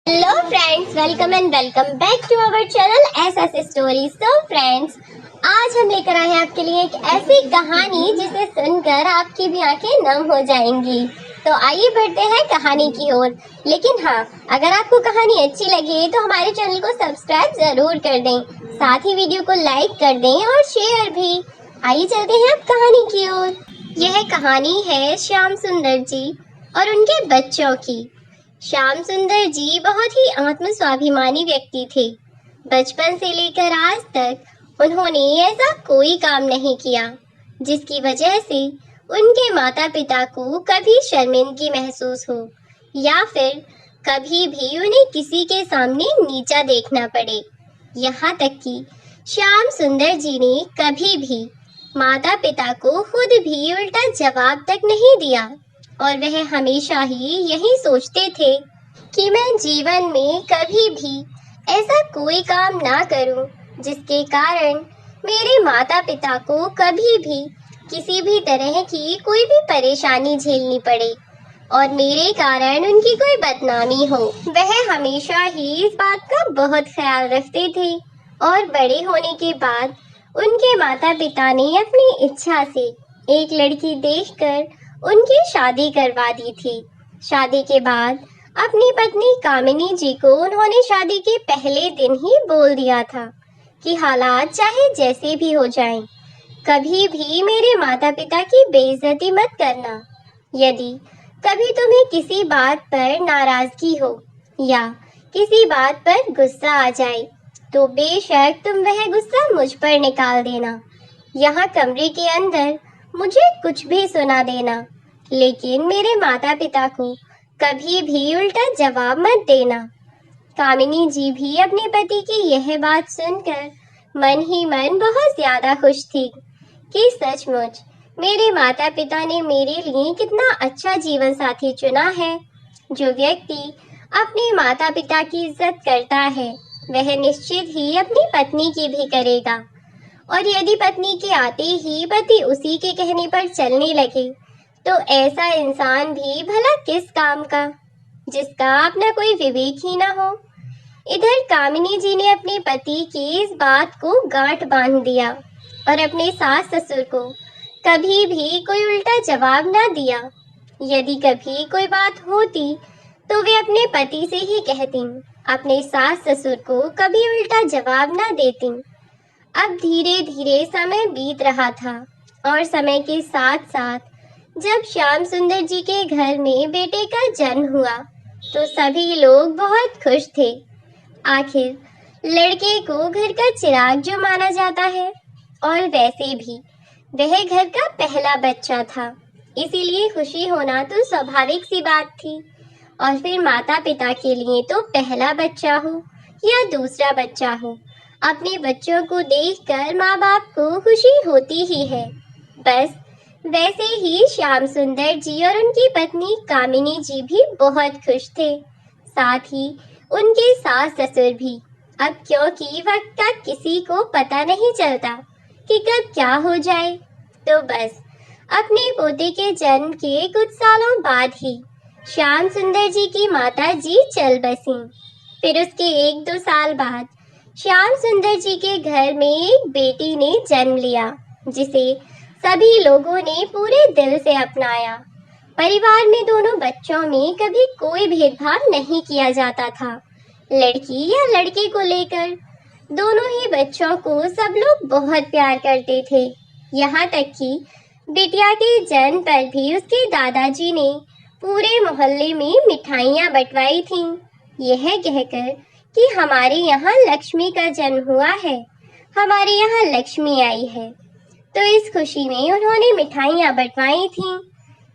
Hello friends, welcome and welcome back to our channel S story. So friends, आज हम लेकर आए हैं आपके लिए एक ऐसी कहानी जिसे सुनकर आपकी भी आंखें नम हो जाएंगी। तो आइए बढ़ते हैं कहानी की ओर। लेकिन हाँ, अगर आपको कहानी अच्छी लगे तो हमारे चैनल को सब्सक्राइब जरूर कर दें, साथ ही वीडियो को लाइक कर दें और शेयर भी। आइए चलते हैं अब कहानी की ओर। यह कहानी है श्याम सुंदर जी और उनके बच्चों की। श्याम सुंदर जी बहुत ही आत्म स्वाभिमानी व्यक्ति थे। बचपन से लेकर आज तक उन्होंने ऐसा कोई काम नहीं किया जिसकी वजह से उनके माता पिता को कभी शर्मिंदगी महसूस हो या फिर कभी भी उन्हें किसी के सामने नीचा देखना पड़े। यहाँ तक कि श्याम सुंदर जी ने कभी भी माता पिता को खुद भी उल्टा जवाब तक नहीं दिया और वह हमेशा ही यही सोचते थे कि मैं जीवन में कभी भी ऐसा कोई काम ना करूं जिसके कारण मेरे माता पिता को कभी भी किसी भी तरह की कोई भी परेशानी झेलनी पड़े और मेरे कारण उनकी कोई बदनामी हो। वह हमेशा ही इस बात का बहुत ख्याल रखते थे और बड़े होने के बाद उनके माता पिता ने अपनी इच्छा से एक लड़की देखकर उनकी शादी करवा दी थी। शादी के बाद अपनी पत्नी कामिनी जी को उन्होंने शादी के पहले दिन ही बोल दिया था कि हालात चाहे जैसे भी हो जाएं, कभी भी मेरे माता पिता की बेइज्जती मत करना। यदि कभी तुम्हें किसी बात पर नाराजगी हो या किसी बात पर गुस्सा आ जाए तो बेशक तुम वह गुस्सा मुझ पर निकाल देना। यहाँ कमरे के अंदर मुझे कुछ भी सुना देना, लेकिन मेरे माता पिता को कभी भी उल्टा जवाब मत देना। कामिनी जी भी अपने पति की यह बात सुनकर मन ही मन बहुत ज्यादा खुश थी कि सचमुच मेरे माता पिता ने मेरे लिए कितना अच्छा जीवन साथी चुना है। जो व्यक्ति अपने माता पिता की इज्जत करता है वह निश्चित ही अपनी पत्नी की भी करेगा, और यदि पत्नी के आते ही पति उसी के कहने पर चलने लगे तो ऐसा इंसान भी भला किस काम का, जिसका अपना कोई विवेक ही ना हो। इधर कामिनी जी ने अपने पति की इस बात को गांठ बांध दिया और अपने सास ससुर को कभी भी कोई उल्टा जवाब ना दिया। यदि कभी कोई बात होती तो वे अपने पति से ही कहती, अपने सास ससुर को कभी उल्टा जवाब ना देती। अब धीरे धीरे समय बीत रहा था और समय के साथ साथ जब श्याम सुंदर जी के घर में बेटे का जन्म हुआ तो सभी लोग बहुत खुश थे। आखिर लड़के को घर का चिराग जो माना जाता है, और वैसे भी वह घर का पहला बच्चा था, इसीलिए खुशी होना तो स्वाभाविक सी बात थी। और फिर माता पिता के लिए तो पहला बच्चा हो या दूसरा बच्चा हो, अपने बच्चों को देखकर माँ बाप को खुशी होती ही है। बस वैसे ही श्याम सुंदर जी और उनकी पत्नी कामिनी जी भी बहुत खुश थे, साथ ही उनके सास ससुर भी। अब क्योंकि वक्त का किसी को पता नहीं चलता कि कब क्या हो जाए, तो बस अपने पोते के जन्म के कुछ सालों बाद ही श्याम सुंदर जी की माता जी चल बसी। फिर उसके 1-2 साल बाद श्याम सुंदर जी के घर में एक बेटी ने जन्म लिया, जिसे सभी लोगों ने पूरे दिल से अपनाया। परिवार में दोनों बच्चों में कभी कोई भेदभाव नहीं किया जाता था, लड़की या लड़के को लेकर। दोनों ही बच्चों को सब लोग बहुत प्यार करते थे। यहाँ तक कि बिटिया के जन्म पर भी उसके दादाजी ने पूरे मोहल्ले में मिठाइयाँ बंटवाई थीं, यह कहकर कि हमारे यहाँ लक्ष्मी का जन्म हुआ है, हमारे यहाँ लक्ष्मी आई है। तो इस खुशी में उन्होंने मिठाइयाँ बंटवाई थीं।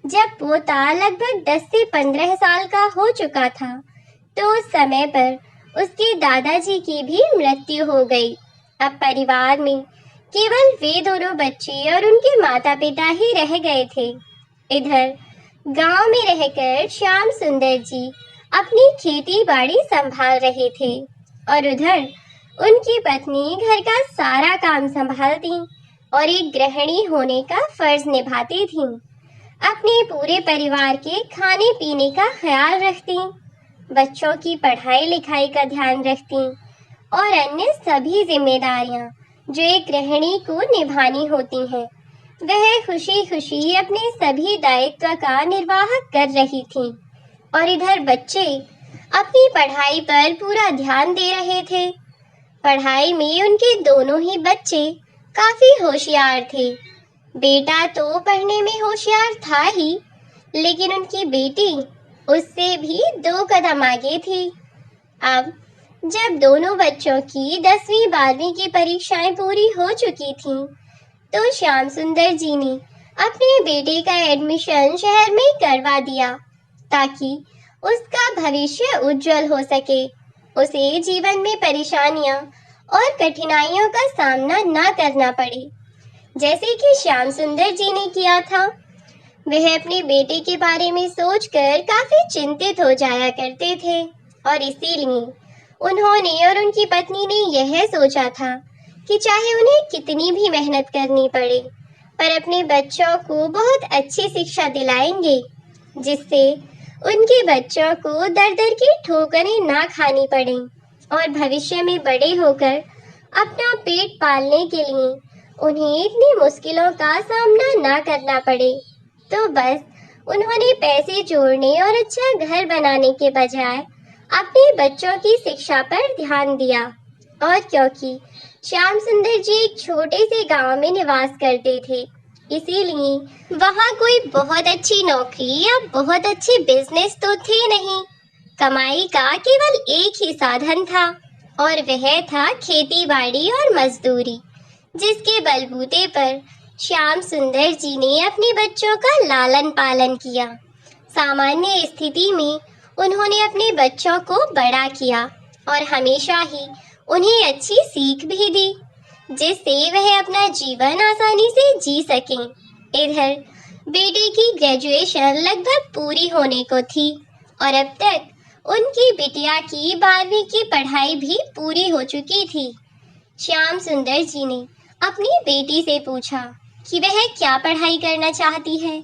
जब पोता लगभग 10 से 15 साल का हो चुका था तो उस समय पर उसके दादाजी की भी मृत्यु हो गई। अब परिवार में केवल वे दोनों बच्चे और उनके माता पिता ही रह गए थे। इधर गांव में रहकर श्याम सुंदर जी अपनी खेती बाड़ी संभाल रहे थे और उधर उनकी पत्नी घर का सारा काम संभालती और एक गृहिणी होने का फर्ज निभाती थीं। अपने पूरे परिवार के खाने पीने का ख्याल रखती। बच्चों की पढ़ाई लिखाई का ध्यान रखती और अन्य सभी जिम्मेदारियां जो एक गृहिणी को निभानी होती हैं, वह खुशी खुशी अपने सभी दायित्व का निर्वाह कर रही थी। और इधर बच्चे अपनी पढ़ाई पर पूरा ध्यान दे रहे थे। पढ़ाई में उनके दोनों ही बच्चे काफी होशियार थे। बेटा तो पढ़ने में होशियार था ही, लेकिन उनकी बेटी उससे भी 2 कदम आगे थी। अब जब दोनों बच्चों की 10वीं 12वीं की परीक्षाएं पूरी हो चुकी थीं, तो श्याम सुंदर जी ने अपने बेटे का एडमिशन शहर में करवा दिया ताकि उसका भविष्य उज्जवल हो सके, उसे जीवन में परेशानियां और कठिनाइयों का सामना न करना पड़े, जैसे कि श्याम सुंदर जी ने किया था। वह अपने बेटे के बारे में सोचकर काफी चिंतित हो जाया करते थे और इसीलिए उन्होंने और उनकी पत्नी ने यह सोचा था कि चाहे उन्हें कितनी भी मेहनत करनी पड़े, पर अपने बच्चों को बहुत अच्छी शिक्षा दिलाएंगे, जिससे उनके बच्चों को दर दर की ठोकरें ना खानी पड़े और भविष्य में बड़े होकर अपना पेट पालने के लिए उन्हें इतनी मुश्किलों का सामना ना करना पड़े। तो बस उन्होंने पैसे जोड़ने और अच्छा घर बनाने के बजाय अपने बच्चों की शिक्षा पर ध्यान दिया। और क्योंकि श्याम सुंदर जी एक छोटे से गांव में निवास करते थे, इसीलिए वहां कोई बहुत अच्छी नौकरी या बहुत अच्छे बिजनेस तो थे नहीं। कमाई का केवल एक ही साधन था और वह था खेती बाड़ी और मजदूरी, जिसके बलबूते पर श्याम सुंदर जी ने अपने बच्चों का लालन पालन किया। सामान्य स्थिति में उन्होंने अपने बच्चों को बड़ा किया और हमेशा ही उन्हें अच्छी सीख भी दी, जिससे वह अपना जीवन आसानी से जी सकें। इधर बेटे की ग्रेजुएशन लगभग पूरी होने को थी और अब तक उनकी बिटिया की 12वीं की पढ़ाई भी पूरी हो चुकी थी। श्याम सुंदर जी ने अपनी बेटी से पूछा कि वह क्या पढ़ाई करना चाहती है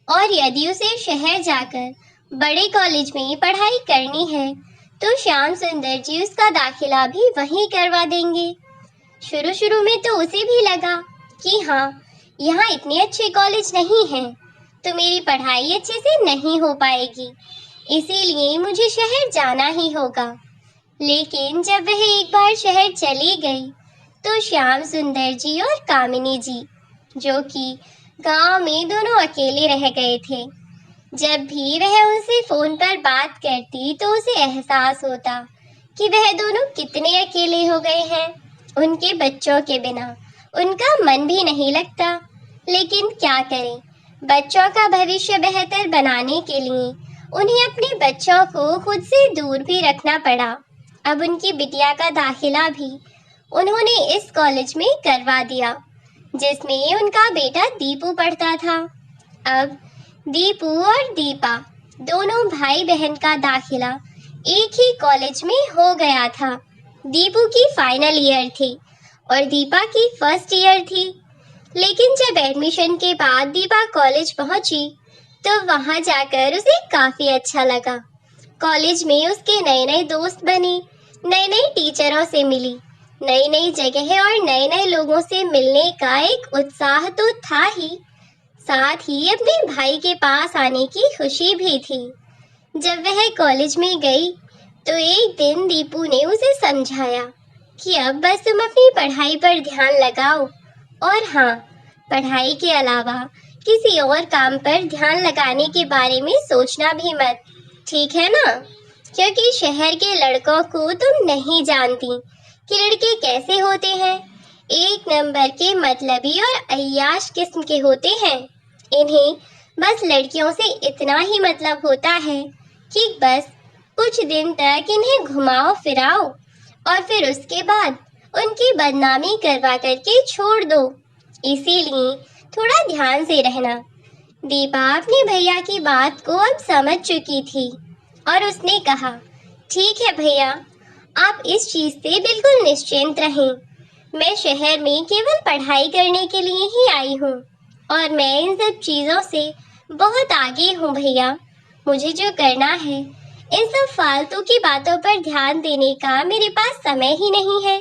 और यदि उसे शहर जाकर बड़े कॉलेज में पढ़ाई करनी है तो श्याम सुंदर जी उसका दाखिला भी वहीं करवा देंगे। शुरू शुरू में तो उसे भी लगा कि हाँ, यहाँ इतने अच्छे कॉलेज नहीं हैं, तो मेरी पढ़ाई अच्छे से नहीं हो पाएगी, इसीलिए मुझे शहर जाना ही होगा। लेकिन जब वह एक बार शहर चली गई तो श्याम सुंदर जी और कामिनी जी, जो कि गांव में दोनों अकेले रह गए थे, जब भी वह उनसे फोन पर बात करती तो उसे एहसास होता कि वह दोनों कितने अकेले हो गए हैं। उनके बच्चों के बिना उनका मन भी नहीं लगता। लेकिन क्या करें, बच्चों का भविष्य बेहतर बनाने के लिए उन्हें अपने बच्चों को खुद से दूर भी रखना पड़ा। अब उनकी बिटिया का दाखिला भी उन्होंने इस कॉलेज में करवा दिया जिसमें उनका बेटा दीपू पढ़ता था। अब दीपू और दीपा दोनों भाई बहन का दाखिला एक ही कॉलेज में हो गया था। दीपू की फाइनल ईयर थी और दीपा की फर्स्ट ईयर थी। लेकिन जब एडमिशन के बाद दीपा कॉलेज पहुंची तो वहां जाकर उसे काफी अच्छा लगा। कॉलेज में उसके नए नए दोस्त बने, नए नए टीचरों से मिली, नई नई जगह और नए नए लोगों से मिलने का एक उत्साह तो था ही, साथ ही अपने भाई के पास आने की खुशी भी थी। जब वह कॉलेज में गई तो एक दिन दीपू ने उसे समझाया कि अब बस तुम अपनी पढ़ाई पर ध्यान लगाओ और हाँ, पढ़ाई के अलावा किसी और काम पर ध्यान लगाने के बारे में सोचना भी मत, ठीक है ना? क्योंकि शहर के लड़कों को तुम नहीं जानती कि लड़के कैसे होते हैं। एक नंबर के मतलबी और अय्याश किस्म के होते हैं। इन्हें बस लड़कियों से इतना ही मतलब होता है कि बस कुछ दिन तक इन्हें घुमाओ फिराओ और फिर उसके बाद उनकी बदनामी करवा करके छोड़ दो। इसीलिए थोड़ा ध्यान से रहना। दीपा अपने भैया की बात को अब समझ चुकी थी और उसने कहा, ठीक है भैया, आप इस चीज से बिल्कुल निश्चिंत रहें। मैं शहर में केवल पढ़ाई करने के लिए ही आई हूँ और मैं इन सब चीजों से बहुत आगे हूँ भैया। मुझे जो करना है इन सब फालतू की बातों पर ध्यान देने का मेरे पास समय ही नहीं है।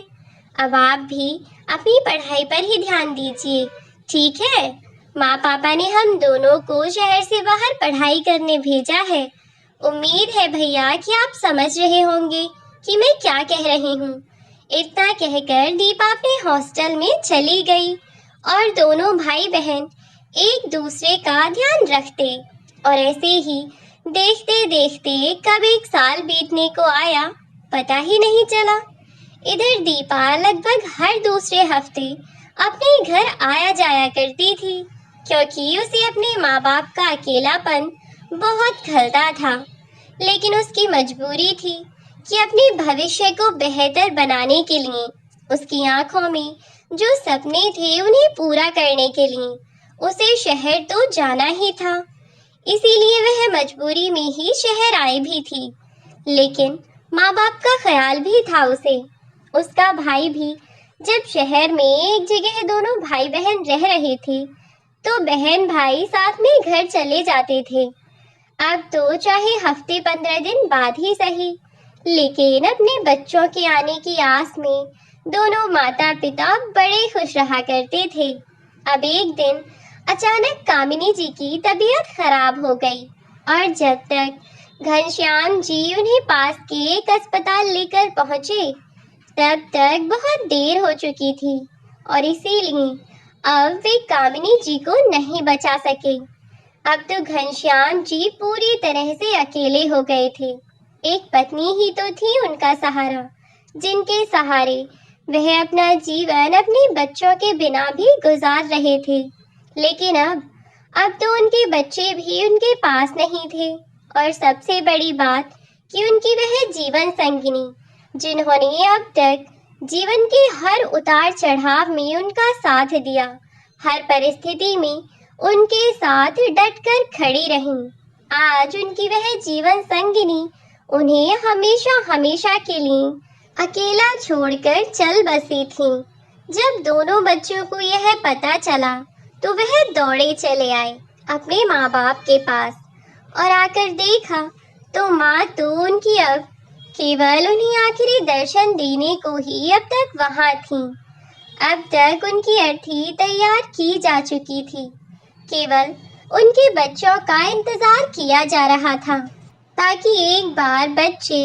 अब आप भी अपनी पढ़ाई पर ही ध्यान दीजिए, ठीक है? माँ पापा ने हम दोनों को शहर से बाहर पढ़ाई करने भेजा है। उम्मीद है भैया कि आप समझ रहे होंगे कि मैं क्या कह रही हूँ। इतना कहकर दीपा अपने हॉस्टल में चली गई और दोनों भाई बहन एक दूसरे का ध्यान रखते और ऐसे ही देखते देखते कब एक साल बीतने को आया पता ही नहीं चला। इधर दीपा लगभग हर दूसरे हफ्ते अपने घर आया जाया करती थी क्योंकि उसे अपने माँ बाप का अकेलापन बहुत खलता था। लेकिन उसकी मजबूरी थी कि अपने भविष्य को बेहतर बनाने के लिए उसकी आंखों में जो सपने थे उन्हें पूरा करने के लिए उसे शहर तो जाना ही था। इसीलिए वह मजबूरी में ही शहर आई भी थी। लेकिन माँ बाप का ख्याल भी था उसे। उसका भाई भी जब शहर में एक जगह दोनों भाई बहन रह रहे थे तो बहन भाई साथ में घर चले जाते थे। अब तो चाहे हफ्ते 15 दिन बाद ही सही, लेकिन अपने बच्चों के आने की आस में दोनों माता पिता बड़े खुश रहा करते थे। अब एक दिन अचानक कामिनी जी की तबीयत खराब हो गई और जब तक घनश्याम जी उन्हें पास के एक अस्पताल लेकर पहुंचे तब तक बहुत देर हो चुकी थी और इसीलिए अब वे कामिनी जी को नहीं बचा सके। अब तो घनश्याम जी पूरी तरह से अकेले हो गए थे। एक पत्नी ही तो थी उनका सहारा, जिनके सहारे वह अपना जीवन अपने बच्चों के बिना भी गुजार रहे थे। लेकिन अब तो उनके बच्चे भी उनके पास नहीं थे और सबसे बड़ी बात कि उनकी वह जीवन संगिनी जिन्होंने अब तक जीवन के हर उतार चढ़ाव में उनका साथ दिया, हर परिस्थिति में उनके साथ डटकर खड़ी रहीं, आज उनकी वह जीवन संगिनी उन्हें हमेशा हमेशा के लिए अकेला छोड़कर चल बसी थी। जब दोनों बच्चों को यह पता चला तो वह दौड़े चले आए अपने माँ बाप के पास और आकर देखा तो माँ तो उनकी अब केवल उन्हें आखिरी दर्शन देने को ही अब तक वहां थी। अब तक उनकी अर्थी तैयार की जा चुकी थी, केवल उनके बच्चों का इंतजार किया जा रहा था ताकि एक बार बच्चे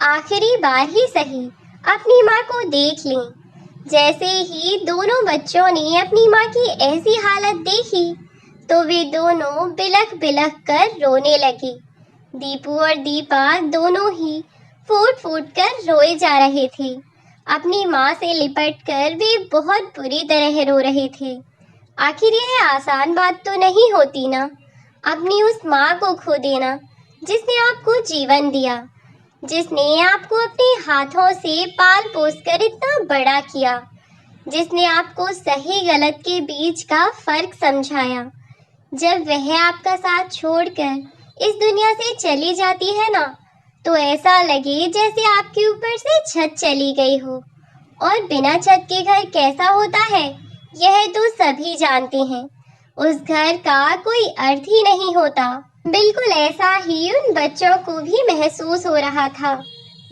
आखिरी बार ही सही अपनी माँ को देख लें। जैसे ही दोनों बच्चों ने अपनी माँ की ऐसी हालत देखी तो वे दोनों बिलख बिलख कर रोने लगे। दीपू और दीपा दोनों ही फूट फूट कर रोए जा रहे थे। अपनी माँ से लिपट कर वे बहुत बुरी तरह रो रहे थे। आखिर यह आसान बात तो नहीं होती ना, अपनी उस माँ को खो देना जिसने आपको जीवन दिया, जिसने आपको अपने हाथों से पाल पोस कर इतना बड़ा किया, जिसने आपको सही गलत के बीच का फर्क समझाया। जब वह आपका साथ छोड़कर इस दुनिया से चली जाती है ना, तो ऐसा लगे जैसे आपके ऊपर से छत चली गई हो। और बिना छत के घर कैसा होता है यह तो सभी जानते हैं। उस घर का कोई अर्थ ही नहीं होता। बिल्कुल ऐसा ही उन बच्चों को भी महसूस हो रहा था।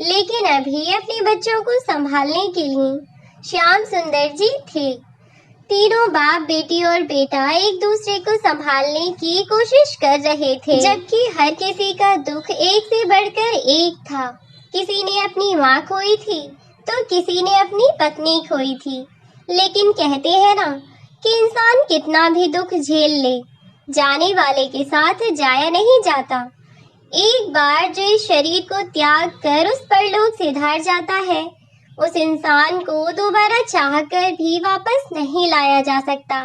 लेकिन अभी अपने बच्चों को संभालने के लिए श्याम सुंदर जी थे। तीनों बाप बेटी और बेटा एक दूसरे को संभालने की कोशिश कर रहे थे, जबकि हर किसी का दुख एक से बढ़कर एक था। किसी ने अपनी माँ खोई थी तो किसी ने अपनी पत्नी खोई थी। लेकिन कहते हैं ना कि इंसान कितना भी दुख झेल ले, जाने वाले के साथ जाया नहीं जाता। एक बार जो इस शरीर को त्याग कर उस परलोक सिधार जाता है, उस इंसान को दोबारा चाहकर भी वापस नहीं लाया जा सकता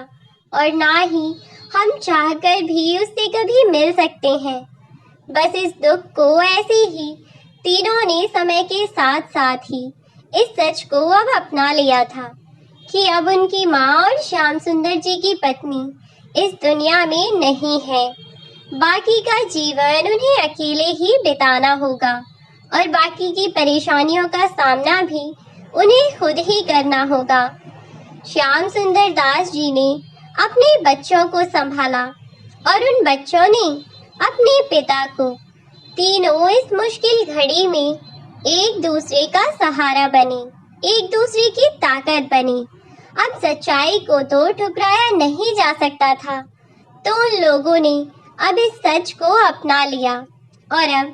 और ना ही हम चाहकर भी उससे कभी मिल सकते हैं। बस इस दुख को ऐसे ही तीनों ने समय के साथ साथ ही इस सच को अब अपना लिया था कि अब उनकी माँ और श्याम सुंदर जी की पत्नी इस दुनिया में नहीं है। बाकी का जीवन उन्हें अकेले ही बिताना होगा और बाकी की परेशानियों का सामना भी उन्हें खुद ही करना होगा। श्याम सुंदर दास जी ने अपने बच्चों को संभाला और उन बच्चों ने अपने पिता को तीनों इस मुश्किल घड़ी में एक दूसरे का सहारा बने, एक दूसरे की ताकत बने। अब सच्चाई को तो ठुकराया नहीं जा सकता था, तो उन लोगों ने अब इस सच को अपना लिया और अब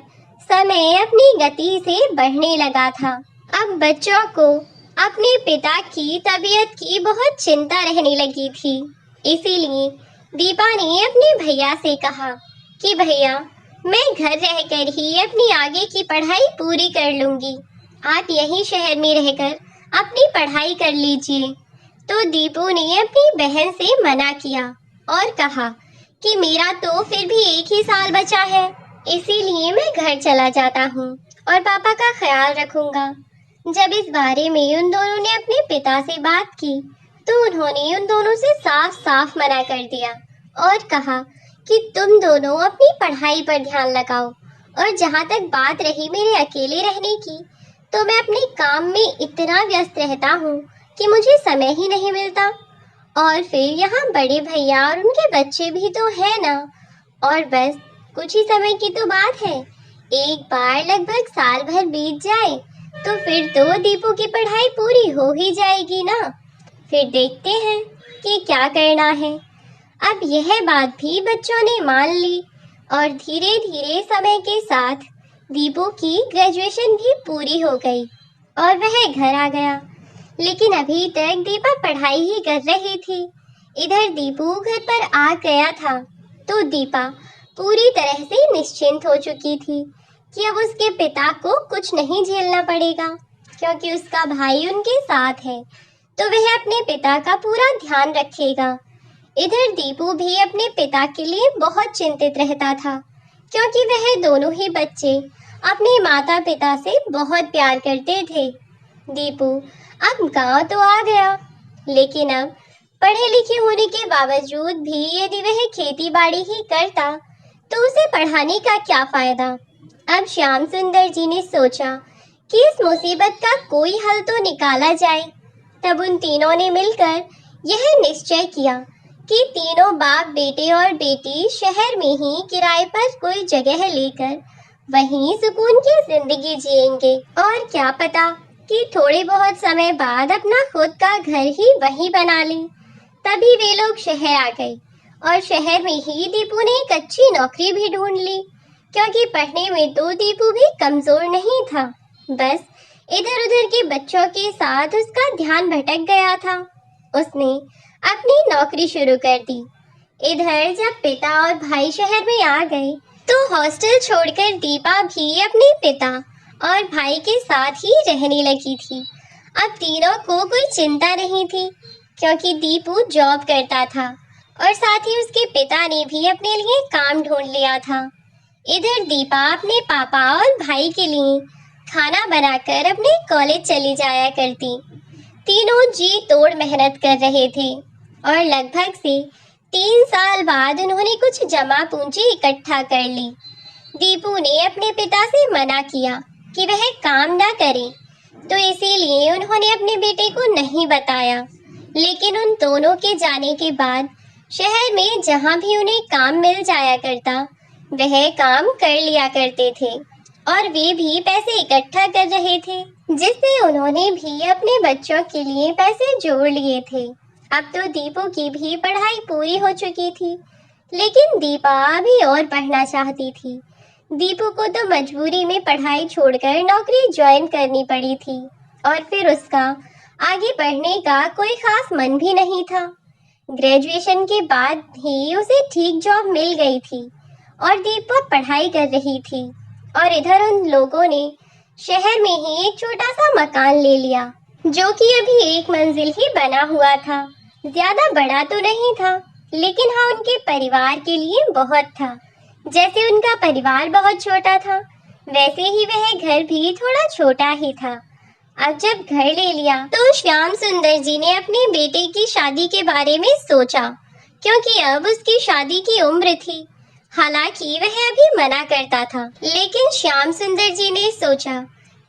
समय अपनी गति से बढ़ने लगा था। अब बच्चों को अपने पिता की तबीयत की बहुत चिंता रहने लगी थी। इसीलिए दीपा ने अपने भैया से कहा कि भैया, मैं घर रहकर ही अपनी आगे की पढ़ाई पूरी कर लूंगी, आप यहीं शहर में रहकर अपनी पढ़ाई कर लीजिए। तो दीपू ने अपनी बहन से मना किया और कहा कि मेरा तो फिर भी एक ही साल बचा है, इसीलिए मैं घर चला जाता हूँ और पापा का ख्याल रखूंगा। जब इस बारे में उन दोनों ने अपने पिता से बात की तो उन्होंने उन दोनों से साफ साफ मना कर दिया और कहा कि तुम दोनों अपनी पढ़ाई पर ध्यान लगाओ, और जहाँ तक बात रही मेरे अकेले रहने की, तो मैं अपने काम में इतना व्यस्त रहता हूँ कि मुझे समय ही नहीं मिलता। और फिर यहाँ बड़े भैया और उनके बच्चे भी तो है ना, और बस कुछ ही समय की तो बात है। एक बार लगभग साल भर बीत जाए तो फिर तो दीपू की पढ़ाई पूरी हो ही जाएगी ना। फिर देखते हैं कि क्या करना है। अब यह बात भी बच्चों ने मान ली और धीरे धीरे समय के साथ दीपू की ग्रेजुएशन भी पूरी हो गई और वह घर आ गया। लेकिन अभी तक दीपा पढ़ाई ही कर रही थी। इधर दीपू घर पर आ गया था तो दीपा पूरी तरह से निश्चिंत हो चुकी थी कि अब उसके पिता को कुछ नहीं झेलना पड़ेगा, क्योंकि उसका भाई उनके साथ है, तो वह अपने पिता का पूरा ध्यान रखेगा। इधर दीपू भी अपने पिता के लिए बहुत चिंतित रहता था, क्योंकि वह दोनों ही बच्चे अपने माता पिता से बहुत प्यार करते थे। दीपू अब गांव तो आ गया, लेकिन अब पढ़े लिखे होने के बावजूद भी यदि वह खेती बाड़ी ही करता तो उसे पढ़ाने का क्या फायदा। अब श्याम सुंदर जी ने सोचा कि इस मुसीबत का कोई हल तो निकाला जाए। तब उन तीनों ने मिलकर यह निश्चय किया कि तीनों बाप बेटे और बेटी शहर में ही किराए पर कोई जगह लेकर वहीं सुकून की जिंदगी जिएंगे, और क्या पता कि थोड़े बहुत समय बाद अपना खुद का घर ही वहीं बना लें। तभी वे लोग शहर आ गए और शहर में ही दीपू ने एक अच्छी नौकरी भी ढूंढ ली, क्योंकि पढ़ने में तो दीपू भी कमजोर नहीं था, बस इधर उधर के बच्चों के साथ उसका ध्यान भटक गया था। उसने अपनी नौकरी शुरू कर दी। इधर जब पिता और भाई शहर में आ गए तो हॉस्टल छोड़कर दीपा भी अपने पिता और भाई के साथ ही रहने लगी थी। अब तीनों को कोई चिंता नहीं थी, क्योंकि दीपू जॉब करता था और साथ ही उसके पिता ने भी अपने लिए काम ढूंढ लिया था। इधर दीपा अपने पापा और भाई के लिए खाना बनाकर अपने कॉलेज चली जाया करती। तीनों जी तोड़ मेहनत कर रहे थे और लगभग से 3 साल बाद उन्होंने कुछ जमा पूंजी इकट्ठा कर ली। दीपू ने अपने पिता से मना किया कि वह काम ना करे, तो इसीलिए उन्होंने अपने बेटे को नहीं बताया। लेकिन उन दोनों के जाने के बाद शहर में जहाँ भी उन्हें काम मिल जाया करता वह काम कर लिया करते थे, और वे भी पैसे इकट्ठा कर रहे थे, जिससे उन्होंने भी अपने बच्चों के लिए पैसे जोड़ लिए थे। अब तो दीपू की भी पढ़ाई पूरी हो चुकी थी, लेकिन दीपा अभी और पढ़ना चाहती थी। दीपू को तो मजबूरी में पढ़ाई छोड़कर नौकरी ज्वाइन करनी पड़ी थी, और फिर उसका आगे पढ़ने का कोई खास मन भी नहीं था। ग्रेजुएशन के बाद ही उसे ठीक जॉब मिल गई थी और दीपा पढ़ाई कर रही थी, और इधर उन लोगों ने शहर में ही एक छोटा सा मकान ले लिया, जो कि अभी 1 मंजिल ही बना हुआ था। ज्यादा बड़ा तो नहीं था, लेकिन हाँ उनके परिवार के लिए बहुत था। जैसे उनका परिवार बहुत छोटा था, वैसे ही वह घर भी थोड़ा छोटा ही था। अब जब घर ले लिया तो श्याम सुंदर जी ने अपने बेटे की शादी के बारे में सोचा, क्योंकि अब उसकी शादी की उम्र थी। हालांकि वह अभी मना करता था, लेकिन श्याम सुंदर जी ने सोचा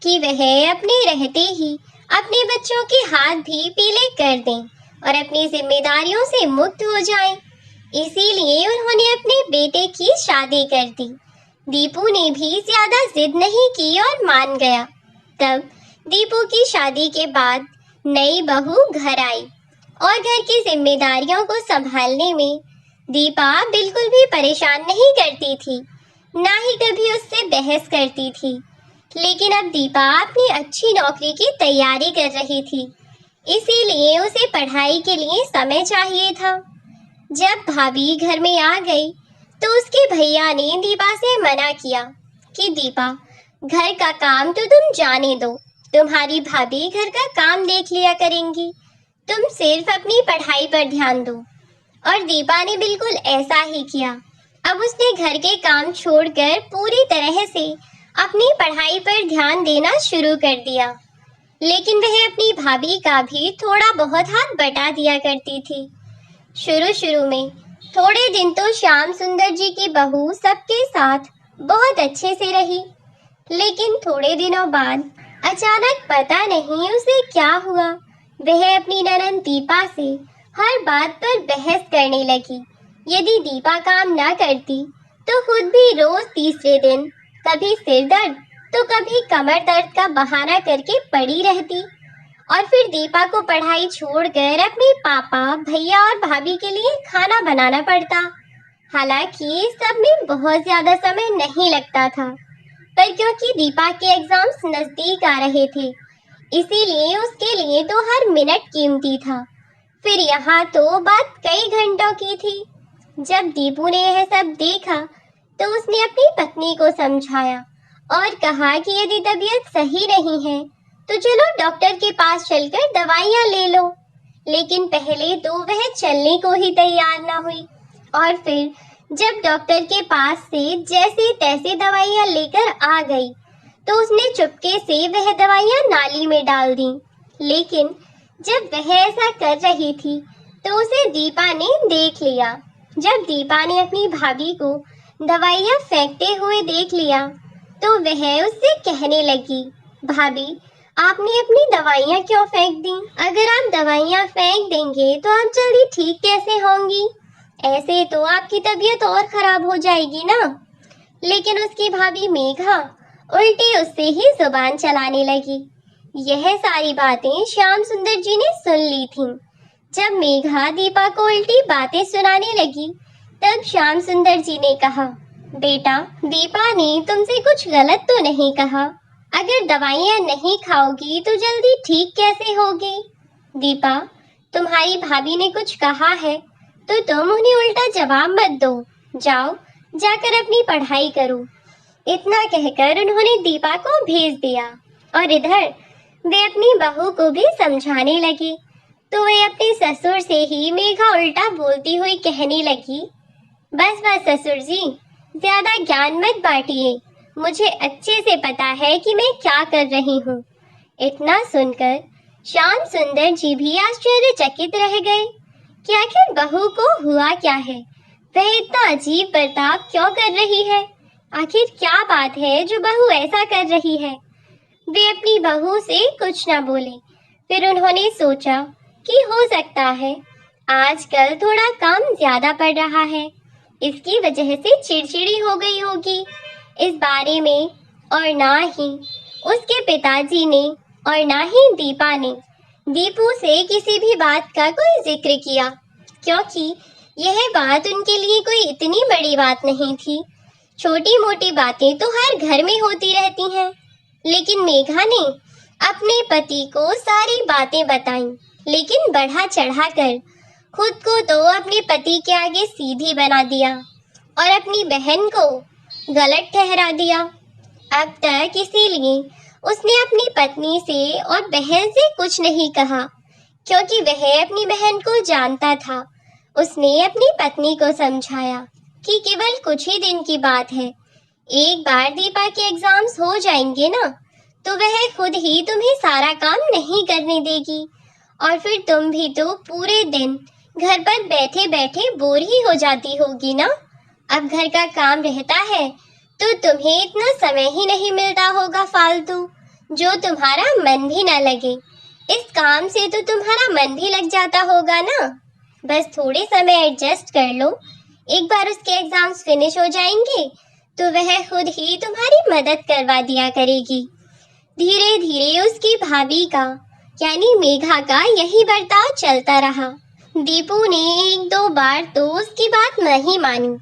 कि वह अपने रहते ही अपने बच्चों के हाथ भी पीले कर दें और अपनी जिम्मेदारियों से मुक्त हो जाएं। इसीलिए उन्होंने अपने बेटे की शादी कर दी। दीपू ने भी ज्यादा जिद नहीं की और मान गया। तब दीपू की शादी के बाद नई बहू घर आई और घर की जिम्मेदारियों को संभालने में दीपा बिल्कुल भी परेशान नहीं करती थी, ना ही कभी उससे बहस करती थी। लेकिन अब दीपा अपनी अच्छी नौकरी की तैयारी कर रही थी, इसीलिए उसे पढ़ाई के लिए समय चाहिए था। जब भाभी घर में आ गई तो उसके भैया ने दीपा से मना किया कि दीपा, घर का काम तो तुम जाने दो, तुम्हारी भाभी घर का काम देख लिया करेंगी, तुम सिर्फ अपनी पढ़ाई पर ध्यान दो। और दीपा ने बिल्कुल ऐसा ही किया। अब उसने घर के काम छोड़कर पूरी तरह से अपनी पढ़ाई पर ध्यान देना शुरू कर दिया। लेकिन वह अपनी भाभी का भी थोड़ा बहुत हाथ बटा दिया करती थी। शुरू में थोड़े दिन तो श्याम सुंदर जी की बहू सबके साथ बहुत अच्छे से रही, लेकिन थोड़े दिनों बाद अचानक पता नहीं उसे क्या हुआ, वह अपनी ननद दीपा से हर बात पर बहस करने लगी। यदि दीपा काम ना करती तो खुद भी रोज तीसरे दिन कभी सिर दर्द तो कभी कमर दर्द का बहाना करके पड़ी रहती और फिर दीपा को पढ़ाई छोड़कर अपने पापा, भैया और भाभी के लिए खाना बनाना पड़ता। हालांकि सब में बहुत ज्यादा समय नहीं लगता था, पर क्योंकि दीपा के एग्जाम्स नजदीक आ रहे थे, इसीलिए उसके लिए तो हर मिनट कीमती था। फिर यहाँ तो बात कई घंटों की थी। जब दीपू ने यह सब देखा तो उसने अपनी पत्नी को समझाया और कहा कि यदि तबीयत सही नहीं है तो चलो डॉक्टर के पास चलकर दवाइयाँ ले लो। लेकिन पहले तो वह चलने को ही तैयार ना हुई और फिर जब डॉक्टर के पास से जैसे तैसे दवाइयाँ लेकर आ गई तो उसने चुपके से वह दवाइयाँ नाली में डाल दी। लेकिन जब वह ऐसा कर रही थी तो उसे दीपा ने देख लिया। जब दीपा ने अपनी भाभी को दवाइयाँ फेंकते हुए देख लिया तो वह उससे कहने लगी, भाभी, आपने अपनी दवाइयाँ क्यों फेंक दी? अगर आप दवाइयाँ फेंक देंगे तो आप जल्दी ठीक कैसे होंगी? ऐसे तो आपकी तबीयत और खराब हो जाएगी ना। लेकिन उसकी भाभी मेघा उल्टी उससे ही जुबान चलाने लगी। यह सारी बातें श्याम सुंदर जी ने सुन ली थीं। जब मेघा दीपा को उल्टी बातें सुनाने लगी तब श्याम सुंदर जी ने कहा, बेटा, दीपा ने तुमसे कुछ गलत तो नहीं कहा? अगर दवाइयाँ नहीं खाओगी तो जल्दी ठीक कैसे होगी? दीपा, तुम्हारी भाभी ने कुछ कहा है तो तुम उन्हें उल्टा जवाब मत दो, जाओ जाकर अपनी पढ़ाई करो। इतना कहकर उन्होंने दीपा को भेज दिया और इधर वे अपनी बहू को भी समझाने लगे तो वे अपने ससुर से ही मेघा उल्टा बोलती हुई कहने लगी, बस बस ससुर जी, ज्यादा ज्ञान मत बांटिए, मुझे अच्छे से पता है कि मैं क्या कर रही हूँ। इतना सुनकर श्याम सुंदर जी भी आश्चर्यचकित रह गए कि आखिर बहू को हुआ क्या है, वह इतना अजीब बर्ताव क्यों कर रही है, आखिर क्या बात है जो बहू ऐसा कर रही है। वे अपनी बहू से कुछ न बोले। फिर उन्होंने सोचा कि हो सकता है आजकल थोड़ा काम ज्यादा पड़ रहा है, इसकी वजह से चिड़चिड़ी हो गई होगी। इस बारे में और ना ही उसके पिताजी ने और ना ही दीपा ने दीपू से किसी भी बात का कोई जिक्र किया, क्योंकि यह बात उनके लिए कोई इतनी बड़ी बात नहीं थी। छोटी मोटी बातें तो हर घर में होती रहती हैं। लेकिन मेघा ने अपने पति को सारी बातें बताईं, लेकिन बढ़ा चढ़ा कर खुद को तो अपने पति के आगे सीधी बना दिया और अपनी बहन को गलत ठहरा दिया। अब तक इसीलिए उसने अपनी पत्नी से और बहन से कुछ नहीं कहा, क्योंकि वह अपनी बहन को जानता था। उसने अपनी पत्नी को समझाया कि केवल कुछ ही दिन की बात है, एक बार दीपा के एग्जाम्स हो जाएंगे ना तो वह खुद ही तुम्हें सारा काम नहीं करने देगी और फिर तुम भी तो पूरे दिन घर पर बैठे बैठे बोर ही हो जाती होगी ना। अब घर का काम रहता है तो तुम्हें इतना समय ही नहीं मिलता होगा फालतू, जो तुम्हारा मन भी ना लगे। इस काम से तो तुम्हारा मन भी लग जाता होगा ना। बस थोड़े समय एडजस्ट कर लो, एक बार उसके एग्जाम्स फिनिश हो जाएंगे तो वह खुद ही तुम्हारी मदद करवा दिया करेगी। धीरे धीरे उसकी भाभी का यानी मेघा का यही बर्ताव चलता रहा। दीपू ने एक दो बार तो उसकी बात नहीं मानी,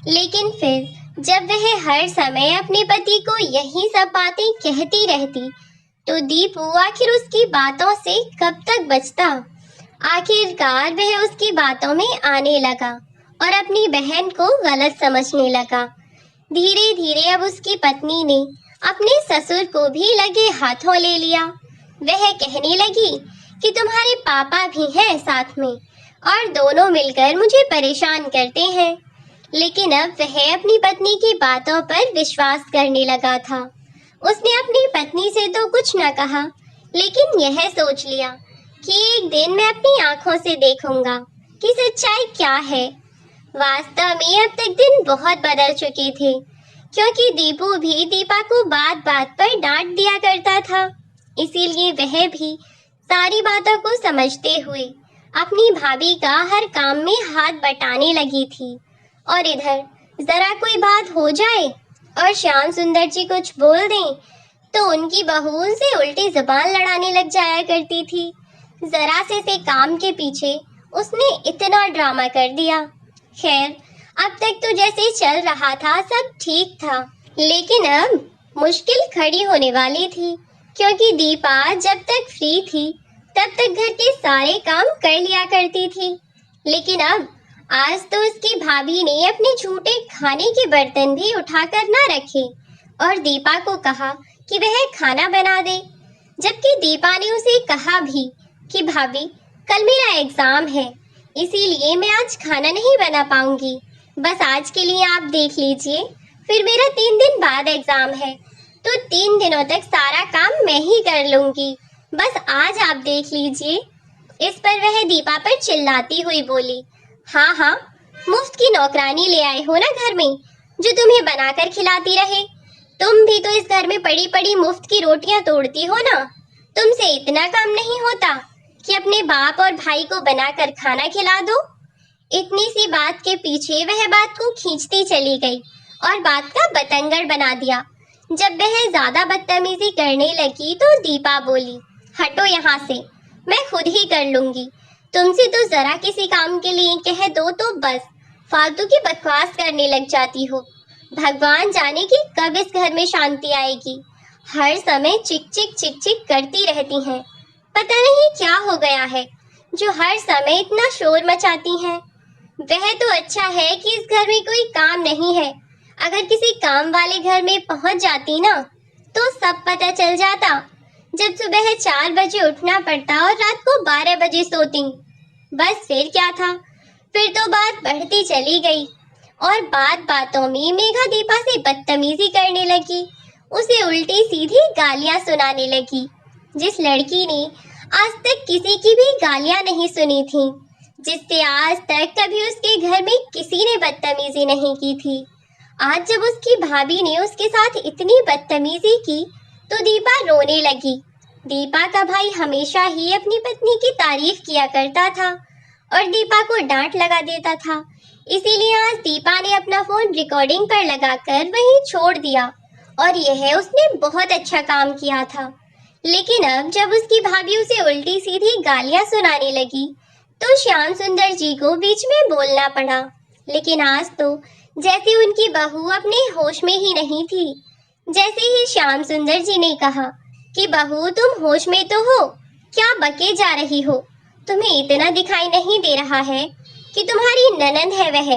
लेकिन फिर जब वह हर समय अपने पति को यही सब बातें कहती रहती तो दीपू आखिर उसकी बातों से कब तक बचता। आखिरकार वह उसकी बातों में आने लगा और अपनी बहन को गलत समझने लगा। धीरे धीरे अब उसकी पत्नी ने अपने ससुर को भी लगे हाथों ले लिया। वह कहने लगी कि तुम्हारे पापा भी हैं साथ में और दोनों मिलकर मुझे परेशान करते हैं। लेकिन अब वह अपनी पत्नी की बातों पर विश्वास करने लगा था। उसने अपनी पत्नी से तो कुछ न कहा, लेकिन यह सोच लिया कि एक दिन मैं अपनी आंखों से देखूंगा कि सच्चाई क्या है। वास्तव में अब तक दिन बहुत बदल चुके थे, क्योंकि दीपू भी दीपा को बात बात पर डांट दिया करता था। इसीलिए वह भी सारी बातों को समझते हुए अपनी भाभी का हर काम में हाथ बटाने लगी थी। और इधर जरा कोई बात हो जाए और श्याम सुंदर जी कुछ बोल दें तो उनकी बहू उनसे उल्टी जुबान लड़ाने लग जाया करती थी। जरा से काम के पीछे उसने इतना ड्रामा कर दिया। खैर, अब तक तो जैसे चल रहा था सब ठीक था, लेकिन अब मुश्किल खड़ी होने वाली थी, क्योंकि दीपा जब तक फ्री थी तब तक घर के सारे काम कर लिया करती थी। लेकिन अब आज तो उसकी भाभी ने अपने झूठे खाने के बर्तन भी उठाकर ना रखे और दीपा को कहा कि वह खाना बना दे, जबकि दीपा ने उसे कहा भी कि भाभी कल मेरा एग्जाम है, इसीलिए मैं आज खाना नहीं बना पाऊंगी। बस आज के लिए आप देख लीजिए, फिर मेरा 3 दिन बाद एग्जाम है तो 3 दिनों तक सारा काम मैं ही कर लूंगी। बस आज आप देख लीजिए। इस पर वह दीपा पर चिल्लाती हुई बोली, हाँ हाँ, मुफ्त की नौकरानी ले आए हो ना घर में, जो तुम्हें बनाकर खिलाती रहे। तुम भी तो इस घर में पड़ी पड़ी मुफ्त की रोटियां तोड़ती हो ना। तुमसे इतना काम नहीं होता कि अपने बाप और भाई को बनाकर खाना खिला दो। इतनी सी बात के पीछे वह बात को खींचती चली गई और बात का बतंगड़ बना दिया। जब वह ज्यादा बदतमीजी करने लगी तो दीपा बोली, हटो यहाँ से, मैं खुद ही कर लूंगी। तुमसे तो जरा किसी काम के लिए कह दो तो बस फालतू की बकवास करने लग जाती हो। भगवान जाने कि कब इस घर में शांति आएगी। हर समय चिक चिक करती रहती हैं। पता नहीं क्या हो गया है जो हर समय इतना शोर मचाती हैं। वह तो अच्छा है कि इस घर में कोई काम नहीं है। अगर किसी काम वाले घर में पहुंच जाती ना तो सब पता चल जाता। जब सुबह 4 बजे उठना पड़ता और रात को 12 बजे सोती। बस फिर क्या था, फिर तो बात बढ़ती चली गई और बात बातों में मेघा दीपा से बदतमीजी करने लगी। उसे उल्टी सीधी गालियां सुनाने लगी, जिस लड़की ने आज तक किसी की भी गालियां नहीं सुनी थी, जिससे आज तक कभी उसके घर में किसी ने बदतमीजी नहीं की थी। आज जब उसकी भाभी ने उसके साथ इतनी बदतमीजी की तो दीपा रोने लगी। दीपा का भाई हमेशा ही अपनी पत्नी की तारीफ किया करता था और दीपा को डांट लगा देता था। इसीलिए आज दीपा ने अपना फोन रिकॉर्डिंग पर लगाकर वहीं छोड़ दिया और यह उसने बहुत अच्छा काम किया था। लेकिन अब जब उसकी भाभी उसे उल्टी सीधी गालियां सुनाने लगी तो श्याम सुंदर जी को बीच में बोलना पड़ा। लेकिन आज तो जैसे उनकी बहू अपने होश में ही नहीं थी। जैसे ही श्याम सुंदर जी ने कहा कि बहू तुम होश में तो हो, क्या बके जा रही हो? तुम्हें इतना दिखाई नहीं दे रहा है कि तुम्हारी ननंद है, वह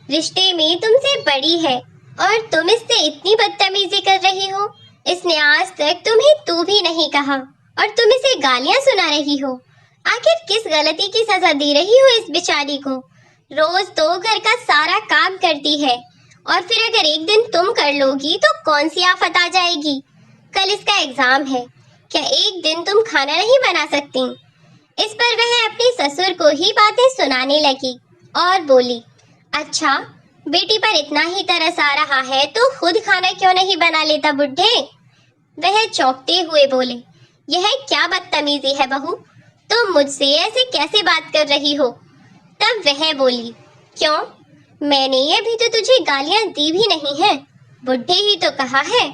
रिश्ते में तुमसे बड़ी है और तुम इससे इतनी बदतमीजी कर रही हो। इसने आज तक तुम्हें तू भी नहीं कहा और तुम इसे गालियां सुना रही हो। आखिर किस गलती की सजा दे रही हो इस बेचारी को? रोज तो घर का सारा काम करती है और फिर अगर एक दिन तुम कर लोगी तो कौन सी आफत आ जाएगी? कल इसका एग्जाम है, क्या एक दिन तुम खाना नहीं बना सकती? इस पर वह अपने ससुर को ही बातें सुनाने लगी और बोली, अच्छा बेटी पर इतना ही तरस आ रहा है तो खुद खाना क्यों नहीं बना लेता बुढ़े? वह चौंकते हुए बोले, यह क्या बदतमीजी है बहू, तुम मुझसे ऐसे कैसे बात कर रही हो? तब वह बोली, क्यों, मैंने अभी तो तुझे गालियां दी भी नहीं है बुढ़े ही तो कहा है,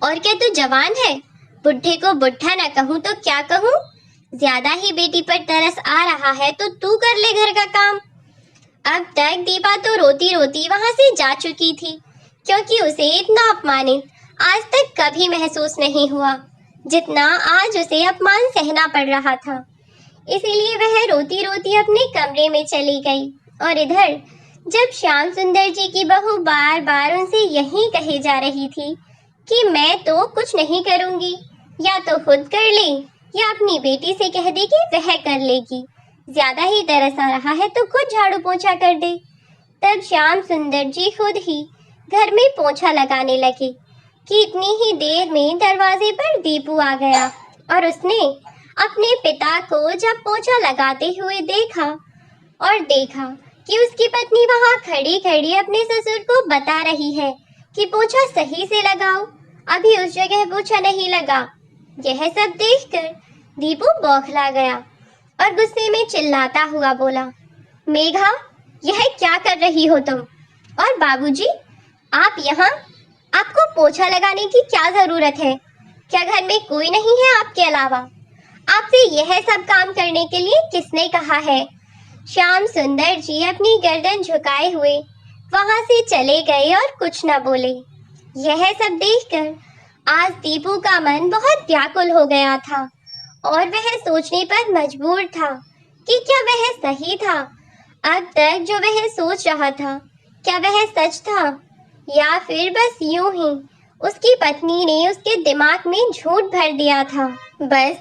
और क्या तू जवान है? बुढ़े को बुढ़ा ना कहूँ तो क्या कहूँ? ज्यादा ही बेटी पर तरस आ रहा है तो तू कर ले घर का काम। अब तक दीपा तो रोती रोती वहां से जा चुकी थी, क्योंकि उसे इतना अपमानित आज तक कभी महसूस नहीं हुआ जितना आज उसे अपमान सहना पड़ रहा था। इसीलिए वह रोती रोती अपने कमरे में चली गई। और इधर जब श्याम सुंदर जी की बहू बार बार उनसे यही कही जा रही थी कि मैं तो कुछ नहीं करूंगी, या तो खुद कर ले या अपनी बेटी से कह दे कि वह कर लेगी, ज्यादा ही तरस आ रहा है तो खुद झाड़ू पोछा कर दे। तब श्याम सुंदर जी खुद ही घर में पोछा लगाने लगे कि इतनी ही देर में दरवाजे पर दीपू आ गया और उसने अपने पिता को जब पोछा लगाते हुए देखा और देखा कि उसकी पत्नी वहां खड़ी खड़ी अपने ससुर को बता रही है कि पोछा सही से लगाओ, अभी उस जगह पोछा नहीं लगा। यह सब देखकर दीपू बौखला गया और गुस्से में चिल्लाता हुआ बोला, मेघा, यह क्या कर रही हो तुम? और बाबूजी, आप यहाँ? आपको पोछा लगाने की क्या जरूरत है? क्या घर में कोई नहीं है आपके अलावा? आपसे यह सब काम करने के लिए किसने कहा है? श्याम सुंदर जी अपनी गर्दन झुकाए हुए वहां से चले गए और कुछ न बोले। यह सब देखकर आज दीपू का मन बहुत व्याकुल हो गया था और वह सोचने पर मजबूर था कि क्या वह सही था? अब तक जो वह सोच रहा था क्या वह सच था, या फिर बस यूं ही उसकी पत्नी ने उसके दिमाग में झूठ भर दिया था? बस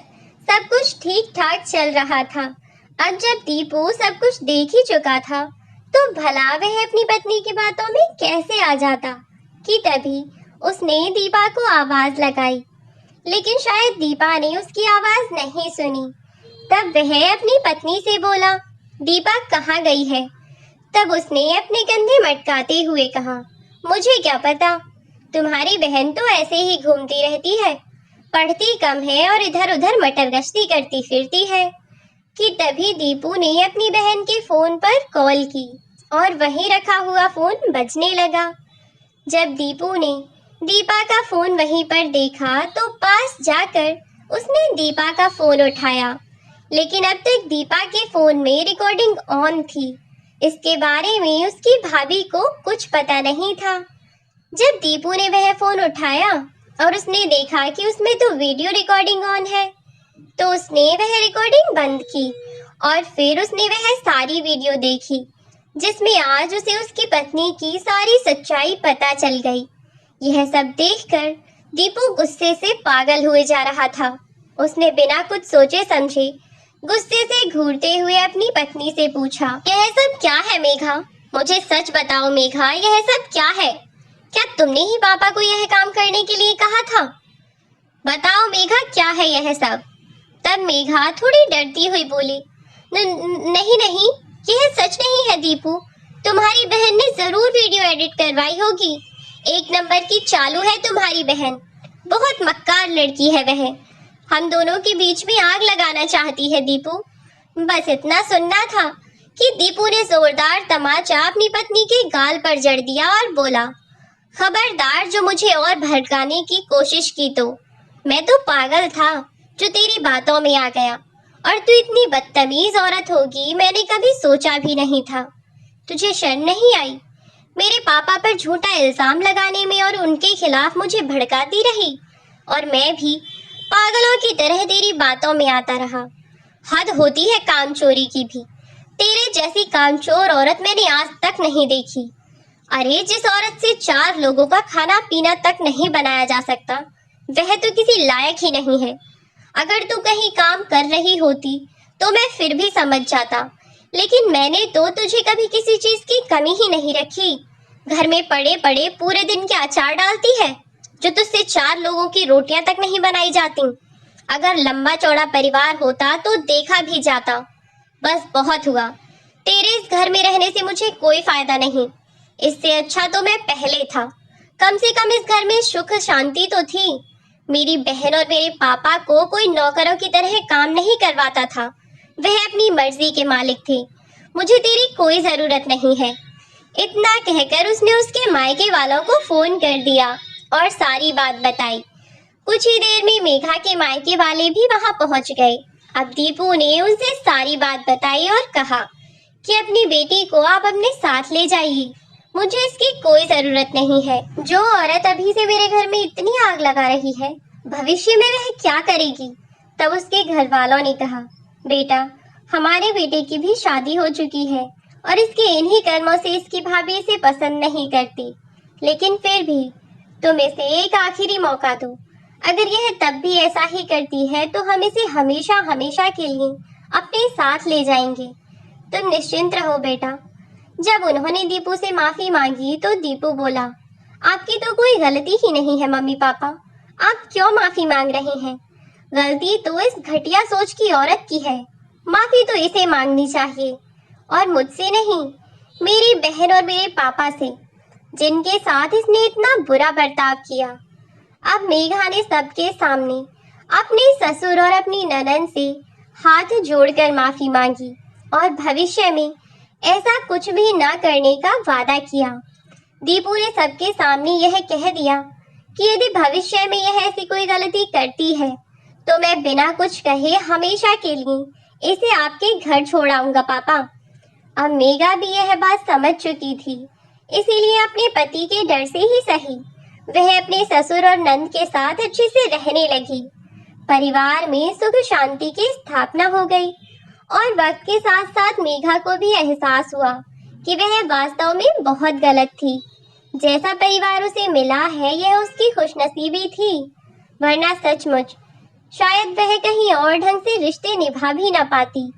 सब कुछ ठीक ठाक चल रहा था। अब जब दीपू सब कुछ देख ही चुका था तो भला वह अपनी पत्नी की बातों में कैसे आ जाता कि तभी उसने दीपा को आवाज लगाई, लेकिन शायद दीपा ने उसकी आवाज नहीं सुनी। तब वह अपनी पत्नी से बोला, दीपा कहाँ गई है? तब उसने अपने कंधे मटकाते हुए कहा, मुझे क्या पता, तुम्हारी बहन तो ऐसे ही घूमती रहती है, पढ़ती कम है और इधर उधर मटर गश्ती करती फिरती है। कि तभी दीपू ने अपनी बहन के फोन पर कॉल की और वहीं रखा हुआ फोन बजने लगा। जब दीपू ने दीपा का फोन वहीं पर देखा तो पास जाकर उसने दीपा का फोन उठाया, लेकिन अब तक दीपा के फोन में रिकॉर्डिंग ऑन थी। इसके बारे में उसकी भाभी को कुछ पता नहीं था। जब दीपू ने वह फोन उठाया और उसने देखा कि उसमें तो वीडियो रिकॉर्डिंग ऑन है, तो उसने वह रिकॉर्डिंग बंद की और फिर उसने वह सारी वीडियो देखी जिसमें आज उसे उसकी पत्नी की सारी सच्चाई पता चल गई। यह सब देखकर दीपू गुस्से से पागल हुए जा रहा था। उसने बिना कुछ सोचे समझे गुस्से से घूरते हुए अपनी पत्नी से पूछा, यह सब क्या है मेघा? मुझे सच बताओ मेघा, यह सब क्या है? क्या तुमने ही पापा को यह काम करने के लिए कहा था? बताओ मेघा, क्या है यह सब? तब मेघा थोड़ी डरती हुई बोली, नहीं नहीं, यह सच नहीं है दीपू, तुम्हारी बहन ने जरूर वीडियो एडिट करवाई होगी। एक नंबर की चालू है तुम्हारी बहन, बहुत मक्कार लड़की है वह, हम दोनों के बीच में आग लगाना चाहती है दीपू। बस इतना सुनना था कि दीपू ने जोरदार तमाचा अपनी पत्नी के गाल पर जड़ दिया और बोला, खबरदार जो मुझे और भड़काने की कोशिश की तो मैं तो पागल था जो तेरी बातों में आ गया, और तू इतनी बदतमीज औरत होगी मैंने कभी सोचा भी नहीं था। तुझे शर्म नहीं आई? मेरे पापा पर झूठा इल्जाम लगाने में और उनके खिलाफ मुझे भड़काती रही, और मैं भी पागलों की तरह तेरी बातों में आता रहा। हद होती है कामचोरी की भी, तेरे जैसी कामचोर औरत मैंने आज तक नहीं देखी। अरे जिस औरत से 4 लोगों का खाना पीना तक नहीं बनाया जा सकता वह तो किसी लायक ही नहीं है। अगर तू कहीं काम कर रही होती तो मैं फिर भी समझ जाता, लेकिन मैंने तो तुझे कभी किसी चीज की कमी ही नहीं रखी। घर में पड़े पड़े पूरे दिन के अचार डालती है जो तुझसे 4 लोगों की रोटियां तक नहीं बनाई जाती। अगर लंबा चौड़ा परिवार होता तो देखा भी जाता। बस बहुत हुआ, तेरे इस घर में रहने से मुझे कोई फायदा नहीं। इससे अच्छा तो मैं पहले था, कम से कम इस घर में सुख शांति तो थी। मेरी बहन और मेरे पापा को कोई नौकरों की तरह काम नहीं करवाता था, वह अपनी मर्जी के मालिक थे। मुझे तेरी कोई जरूरत नहीं है। इतना कहकर उसने उसके मायके वालों को फोन कर दिया और सारी बात बताई। कुछ ही देर में मेघा के मायके वाले भी वहां पहुंच गए। अब दीपू ने उनसे सारी बात बताई और कहा कि अपनी बेटी को आप अपने साथ ले जाइए, मुझे इसकी कोई जरूरत नहीं है। जो औरत अभी से मेरे घर में इतनी आग लगा रही है, भविष्य में वह क्या करेगी। तब उसके घर वालों ने कहा, बेटा, हमारे बेटे की भी शादी हो चुकी है और इसके इन्हीं कर्मों से इसकी भाभी इसे पसंद नहीं करती, लेकिन फिर भी तुम इसे एक आखिरी मौका दो। अगर यह तब भी ऐसा ही करती है तो हम इसे हमेशा हमेशा के लिए अपने साथ ले जाएंगे। तुम निश्चिंत रहो बेटा। जब उन्होंने दीपू से माफी मांगी तो दीपू बोला, आपकी तो कोई गलती ही नहीं है मम्मी पापा, आप क्यों माफी मांग रहे हैं। गलती तो इस घटिया सोच की औरत की है, माफी तो इसे मांगनी चाहिए और मुझसे नहीं, मेरी बहन और मेरे पापा से, जिनके साथ इसने इतना बुरा बर्ताव किया। अब मेघा ने सबके सामने अपने ससुर और अपनी ननद से हाथ जोड़कर माफी मांगी और भविष्य में ऐसा कुछ भी न करने का वादा किया। दीपू ने सबके सामने यह कह दिया कि यदि भविष्य में यह ऐसी कोई गलती करती है तो मैं बिना कुछ कहे हमेशा के लिए इसे आपके घर छोड़ आऊंगा पापा। अब मेघा भी यह बात समझ चुकी थी, इसीलिए अपने पति के डर से ही सही वह अपने ससुर और नंद के साथ अच्छे से रहने लगी। परिवार में सुख शांति की स्थापना हो गई और वक्त के साथ साथ मेघा को भी एहसास हुआ कि वह वास्तव में बहुत गलत थी। जैसा परिवार उसे मिला है यह उसकी खुशनसीबी थी, वरना सचमुच शायद वह कहीं और ढंग से रिश्ते निभा भी न पाती।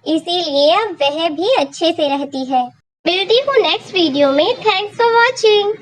इसीलिए अब वह भी अच्छे से रहती है। मिलती हूँ नेक्स्ट वीडियो में। Thanks for watching.